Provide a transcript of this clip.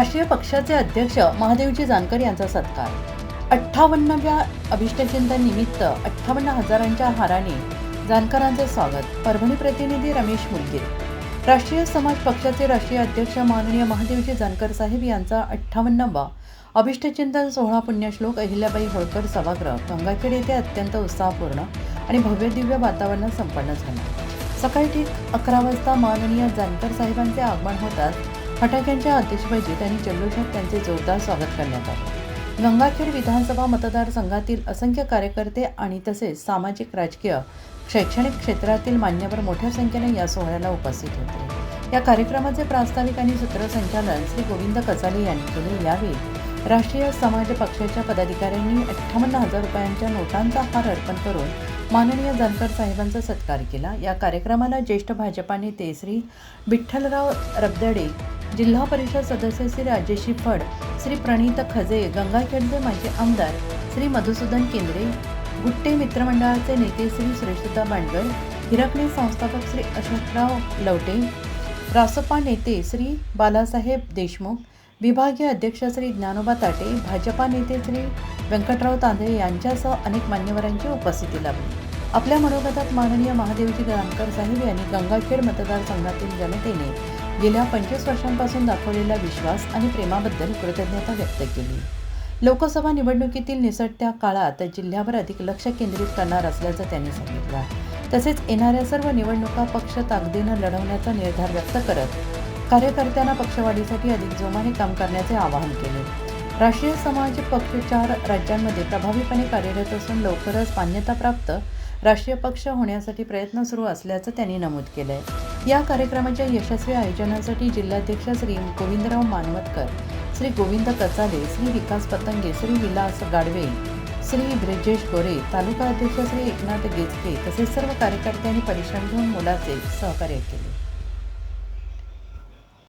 राष्ट्रीय पक्षाचे अध्यक्ष महादेवजी जानकर यांचा सत्कार। 58व्या अभिष्टचिंतन निमित्त 58,000च्या हाराने जानकरांचे स्वागत। परभणी प्रतिनिधी रमेश मुलगीर। राष्ट्रीय समाज पक्षाचे राष्ट्रीय अध्यक्ष माननीय महादेवजी जानकर साहेब यांचा 58वा अभिष्टचिंतन सोहळा पुण्यश्लोक अहिल्याबाई होळकर सभागृह गंगाखेड येथे अत्यंत उत्साहपूर्ण आणि भव्य दिव्य वातावरणात संपन्न झाला। सकाळी ठीक 11 वाजता माननीय जानकर साहेबांचे आगमन होताच फटाक्यांच्या आतिषबाजीत आणि जल्लोषात त्यांचे जोरदार स्वागत करण्यात आले। गंगाखेड विधानसभा मतदारसंघातील असंख्य कार्यकर्ते आणि तसेच सामाजिक, राजकीय, शैक्षणिक क्षेत्रातील मान्यवर मोठ्या संख्येने या सोहळ्याला उपस्थित होते। या कार्यक्रमाचे प्रास्ताविक आणि सूत्रसंचालन श्री गोविंद कचाले यांनी केले। यावेळी राष्ट्रीय समाज पक्षाच्या पदाधिकाऱ्यांनी 58,000 रुपयांच्या नोटांचा हार अर्पण करून माननीय जानकर साहेबांचा सत्कार केला। या कार्यक्रमाला ज्येष्ठ भाजपा नेते श्री विठ्ठलराव रबदडे, जिल्हा परिषद सदस्य श्री राजेशी फड, श्री प्रणित खजे, गंगाखेडचे माजी आमदार श्री मधुसूदन केंद्रे, गुट्टे मित्रमंडळाचे नेते श्री सुरेशदा बांडगर, हिरकणे संस्थापक श्री अशोकराव लवटे, रासपा नेते श्री बालासाहेब देशमुख, विभागीय अध्यक्ष श्री ज्ञानोबा ताटे, भाजपा नेते श्री व्यंकटराव तांदळे यांच्यासह अनेक मान्यवरांची उपस्थिती लाभली। आपल्या मनोगतात माननीय महादेवजी जानकर साहेब यांनी गंगाखेड मतदारसंघातील जनतेने गेल्या 25 वर्षांपासून दाखवलेला विश्वास आणि प्रेमाबद्दल कृतज्ञता व्यक्त केली। लोकसभा निवडणुकीतील निसटत्या काळात जिल्ह्यावर अधिक लक्ष केंद्रित करणार असल्याचं त्यांनी सांगितलं। तसेच येणाऱ्या सर्व निवडणुका पक्ष ताकदीनं लढवण्याचा निर्धार व्यक्त करत कार्यकर्त्यांना पक्षवाढीसाठी अधिक जोमाने काम करण्याचे आवाहन केले। राष्ट्रीय समाज पक्ष 4 राज्यांमध्ये प्रभावीपणे कार्यरत असून लवकरच मान्यताप्राप्त राष्ट्रीय पक्ष होण्यासाठी प्रयत्न सुरू असल्याचं त्यांनी नमूद केलंय। या कार्यक्रमाच्या यशस्वी आयोजनासाठी जिल्हाध्यक्ष श्री गोविंदराव मानवतकर, श्री गोविंद कचाले, श्री विकास पतंगे, श्री विलास गाडवे, श्री ब्रिजेश गोरे, तालुका अध्यक्ष श्री एकनाथ गेचके तसेच सर्व कार्यकर्त्यांनी परिश्रम घेऊन मोलाचे सहकार्य केले।